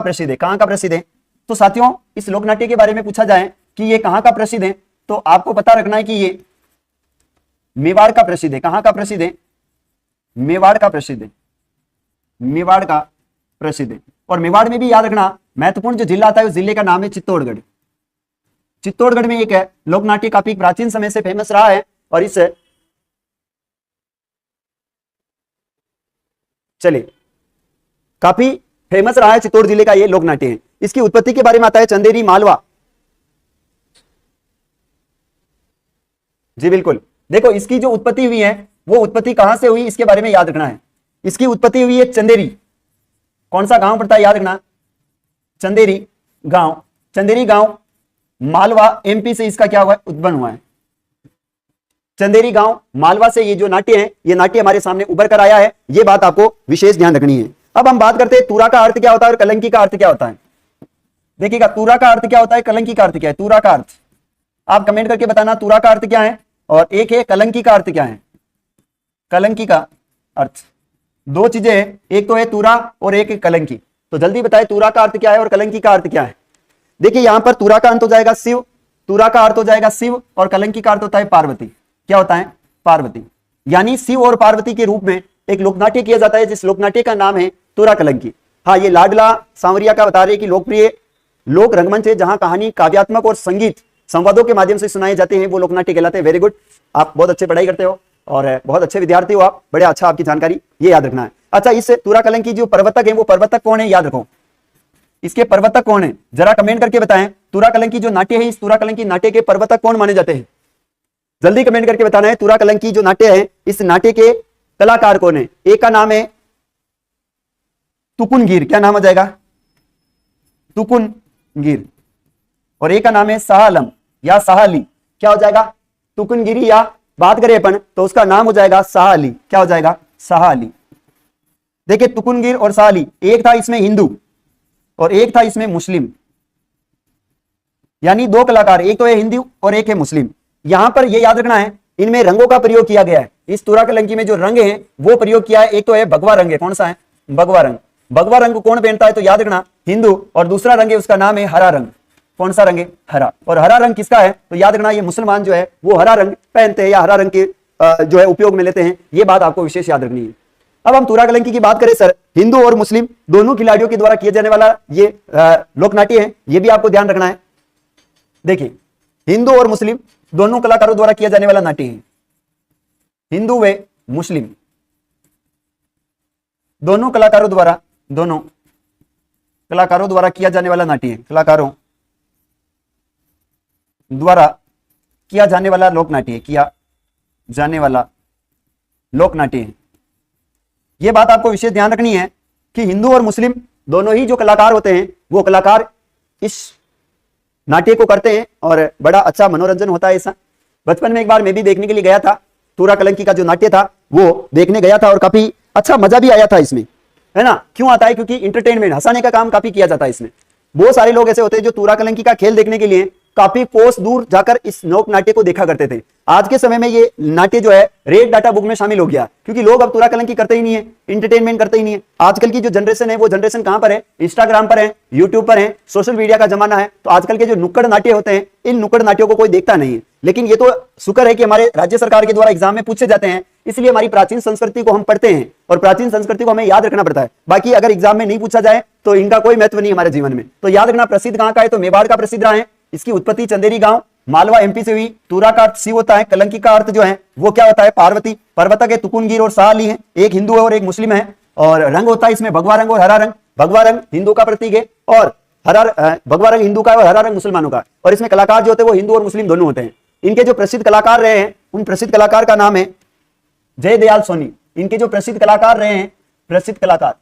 प्रसिद्ध है, कहाँ का प्रसिद्ध है? तो साथियों इस लोक नाट्य के बारे में पूछा जाए कि ये कहाँ का प्रसिद्ध है, तो आपको पता रखना है कि ये मेवाड़ का प्रसिद्ध है। कहाँ का प्रसिद्ध है? मेवाड़ का प्रसिद्ध है, मेवाड़ का प्रसिद्ध है। और मेवाड़ में भी याद रखना महत्वपूर्ण जो जिला आता है उस जिले का नाम है चित्तौड़गढ़। चित्तौड़गढ़ में एक है लोक नाट्य काफी प्राचीन समय से फेमस रहा है और इस चलिए काफी फेमस रहा है चित्तौड़ जिले का ये लोक नाट्य है। इसकी उत्पत्ति के बारे में आता है चंदेरी मालवा। जी बिल्कुल, देखो इसकी जो उत्पत्ति हुई है वो उत्पत्ति कहां से हुई इसके बारे में याद रखना है। इसकी उत्पत्ति हुई है चंदेरी, कौन सा गांव पड़ता है याद रखना, चंदेरी गांव। चंदेरी गांव मालवा एमपी से इसका क्या हुआ है, उत्पन्न हुआ है। चंदेरी गांव मालवा से ये जो नाट्य है ये नाट्य हमारे सामने उभर कर आया है, ये बात आपको विशेष ध्यान रखनी है। अब हम बात करते हैं तुरा का अर्थ क्या होता है और कलंकी का अर्थ क्या होता है। देखिएगा तुरा का अर्थ क्या होता है, कलंकी का अर्थ क्या है। तुरा का अर्थ आप कमेंट करके बताना तुरा का अर्थ क्या है, और एक है कलंकी का अर्थ क्या है। कलंकी का अर्थ दो चीजें हैं, एक तो है तुरा और एक है कलंकी। तो जल्दी बताए तुरा का अर्थ क्या है और कलंकी का अर्थ क्या है। देखिए यहां पर तुरा का अंत हो जाएगा शिव, तुरा का अर्थ हो जाएगा शिव, और कलंकी का अर्थ होता है पार्वती। क्या होता है, पार्वती। यानी शिव और पार्वती के रूप में एक लोकनाट्य किया जाता है जिस लोकनाट्य का नाम है तुरा कलंकी। हाँ, ये लाडला सांवरिया का बता रहे कि लोकप्रिय लोक रंगमंच है जहां कहानी काव्यात्मक और संगीत संवादों के माध्यम से सुनाए जाते हैं, वो लोकनाट्य कहलाते हैं। वेरी गुड, आप बहुत अच्छे पढ़ाई करते हो और बहुत अच्छे विद्यार्थी हो आप, बड़े अच्छा आपकी जानकारी, ये याद रखना है। अच्छा, इस तुरा कलंकी जो प्रवर्तक है वो प्रवर्तक कौन है याद रखो, इसके प्रवर्तक कौन है जरा कमेंट करके बताएं। तुरा कलंकी जो नाट्य है इस तुरा कलंकी नाट्य के प्रवर्तक कौन माने जाते हैं, जल्दी कमेंट करके बताना है। तुरा कलंकी जो नाट्य है इस नाट्य के कलाकार कौन है। एक का नाम है तुकुनगीर, क्या नाम हो जाएगा, तुकुनगीर, और एक का नाम है शाह आलम या शाह अली, क्या हो जाएगा, तुकुनगिरी, या बात करें अपन तो उसका नाम हो जाएगा शाह अली, क्या हो जाएगा, शाह अली। देखिए तुकुनगीर और शाह अली, एक था इसमें हिंदू और एक था इसमें मुस्लिम, यानी दो कलाकार, एक तो है हिंदू और एक है मुस्लिम। यहां पर यह याद रखना है इनमें रंगों का प्रयोग किया गया है। इस तुरा कलंकी में जो रंग है वो प्रयोग किया है, एक तो है भगवा रंग है, कौन सा है, भगवा रंग। भगवा रंग कौन पहनता है तो याद रखना हिंदू, और दूसरा रंग है उसका नाम है हरा रंग, कौन सा रंग है, हरा। और हरा रंग किसका है तो याद रखना ये मुसलमान जो है वो हरा रंग पहनते हैं या हरा रंग के जो है उपयोग में लेते हैं, ये बात आपको विशेष याद रखनी है। अब हम तुरा कलंकी की बात करें सर, हिंदू और मुस्लिम दोनों खिलाड़ियों के द्वारा किए जाने वाला ये लोकनाट्य है, ये भी आपको ध्यान रखना है। देखिए हिंदू और मुस्लिम दोनों कलाकारों द्वारा किया जाने वाला नाट्य है, हिंदू व मुस्लिम दोनों कलाकारों द्वारा किया जाने वाला नाट्य है, कलाकारों द्वारा किया जाने वाला लोकनाट्य है, किया जाने वाला लोकनाट्य है। यह बात आपको विशेष ध्यान रखनी है कि हिंदू और मुस्लिम दोनों ही जो कलाकार होते हैं वो कलाकार इस नाट्य को करते हैं और बड़ा अच्छा मनोरंजन होता है ऐसा। बचपन में एक बार मैं भी देखने के लिए गया था, तुरा कलंकी का जो नाट्य था वो देखने गया था और काफी अच्छा मजा भी आया था इसमें, है ना। क्यों आता है, क्योंकि इंटरटेनमेंट, हंसाने का काम काफी किया जाता है इसमें। बहुत सारे लोग ऐसे होते हैं जो तुरा कलंकी का खेल देखने के लिए काफी कोस दूर जाकर इस लोक नाट्य को देखा करते थे। आज के समय में ये नाट्य जो है रेड डाटा बुक में शामिल हो गया, क्योंकि लोग अब तुरा कलंकी करते ही नहीं है, इंटरटेनमेंट करते ही नहीं है। आजकल की जो जनरेशन है वो जनरेशन कहां पर है, इंस्टाग्राम पर है, यूट्यूब पर है, सोशल मीडिया का जमाना है। तो आजकल के जो नुक्कड़ नाट्य होते हैं इन नुक्कड़ नाट्यों को कोई देखता नहीं है। लेकिन ये तो शुक्र है कि हमारे राज्य सरकार के द्वारा एग्जाम में पूछे जाते हैं, इसलिए हमारी प्राचीन संस्कृति को हम पढ़ते हैं और प्राचीन संस्कृति को हमें याद रखना पड़ता है। बाकी अगर एग्जाम में नहीं पूछा जाए तो इनका कोई महत्व नहीं हमारे जीवन में। तो याद रखना प्रसिद्ध कहां का है तो मेवाड़ का प्रसिद्ध रहा है। इसकी उत्पत्ति चंदेरी गांव मालवा एमपी से हुई। तुरा का अर्थ शिव होता है, कलंकी का अर्थ जो है वो क्या होता है, पार्वती। पर्वतक है तुकुनगीर और शाह अली है, एक हिंदू है और एक मुस्लिम है। और रंग होता है इसमें भगवा रंग और हरा रंग। भगवा रंग हिंदू का प्रतीक है और भगवा रंग हिंदू का है और हरा रंग मुसलमानों का। और इसमें कलाकार जो होते हैं वो हिंदू और मुस्लिम दोनों होते हैं। इनके जो प्रसिद्ध कलाकार रहे हैं उन प्रसिद्ध कलाकार का नाम है जय दयाल सोनी। इनके जो प्रसिद्ध कलाकार रहे हैं, प्रसिद्ध कलाकार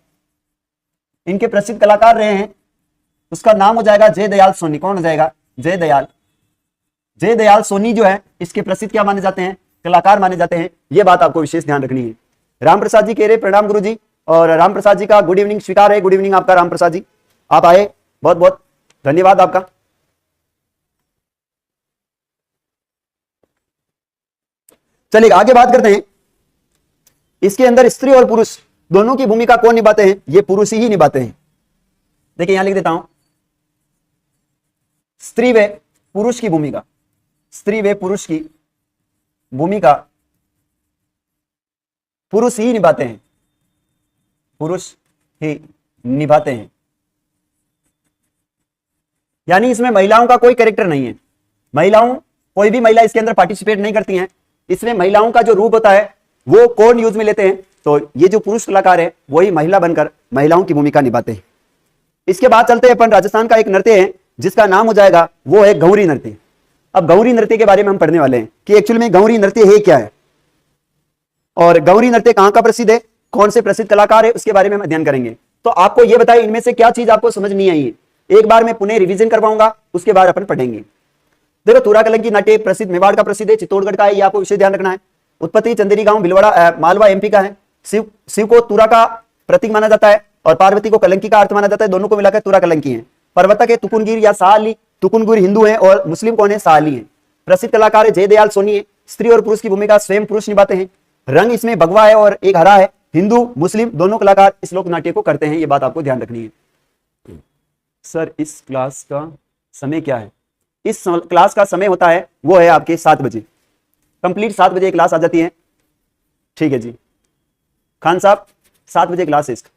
इनके प्रसिद्ध कलाकार रहे हैं उसका नाम हो जाएगा जय दयाल सोनी। कौन हो जाएगा, जय दयाल सोनी जो है इसके प्रसिद्ध क्या माने जाते हैं, कलाकार माने जाते हैं। यह बात आपको विशेष ध्यान रखनी है। राम प्रसाद जी कह रहे प्रणाम गुरु जी, और राम प्रसाद जी का गुड इवनिंग स्वीकार है। गुड इवनिंग आपका राम प्रसाद जी, आप आए, बहुत बहुत धन्यवाद आपका। चलिए आगे बात करते हैं। इसके अंदर स्त्री और पुरुष दोनों की भूमिका कौन निभाते हैं, ये पुरुष ही निभाते हैं। देखिए यहां लिख देता हूं, स्त्री व पुरुष की भूमिका, स्त्री व पुरुष की भूमिका पुरुष ही निभाते हैं, पुरुष ही निभाते हैं। यानी इसमें महिलाओं का कोई कैरेक्टर नहीं है, महिलाओं, कोई भी महिला इसके अंदर पार्टिसिपेट नहीं करती हैं। इसमें महिलाओं का जो रूप होता है वो कौन यूज में लेते हैं, तो ये जो पुरुष कलाकार है वही महिला बनकर महिलाओं की भूमिका निभाते हैं। इसके बाद चलते हैं अपन, राजस्थान का एक नृत्य है जिसका नाम हो जाएगा वो है गौरी नृत्य। अब गौरी नृत्य के बारे में हम पढ़ने वाले हैं कि एक्चुअली में गौरी नृत्य है क्या है, और गौरी नृत्य कहां का प्रसिद्ध है, कौन से प्रसिद्ध कलाकार है, उसके बारे में हम अध्ययन करेंगे। तो आपको यह बताइए इनमें से क्या चीज आपको समझ नहीं आई है, एक बार मैं पुनः रिवीजन करवाऊंगा, उसके बाद अपन पढ़ेंगे। देखो तुरा कलंकी नाट्य प्रसिद्ध मेवाड़ का प्रसिद्ध है, चित्तौड़गढ़ का है, ये आपको विषय ध्यान रखना है। उत्पत्ति चंदेरी गांव भिलवाड़ा मालवा एमपी का है। शिव को तुरा का प्रतीक माना जाता है और पार्वती को कलंकी का अर्थ माना जाता है, दोनों को मिलाकर तुरा कलंकी है। पर्वतक है तुकुनगिर या साहली, तुकुनगिर हिंदू है और मुस्लिम कौन है, साहली है। प्रसिद्ध कलाकार है जयदयाल सोनी है। स्त्री और पुरुष की भूमिका स्वयं पुरुष निभाते हैं। रंग इसमें भगवा है और एक हरा है। हिंदू मुस्लिम दोनों कलाकार इस लोक नाट्य को करते हैं, ये बात आपको ध्यान रखनी है। सर इस क्लास का समय क्या है, इस क्लास का समय होता है वो है आपके 7 बजे, कंप्लीट 7 बजे क्लास आ जाती है। ठीक है जी खान साहब, 7 बजे क्लास है इसका।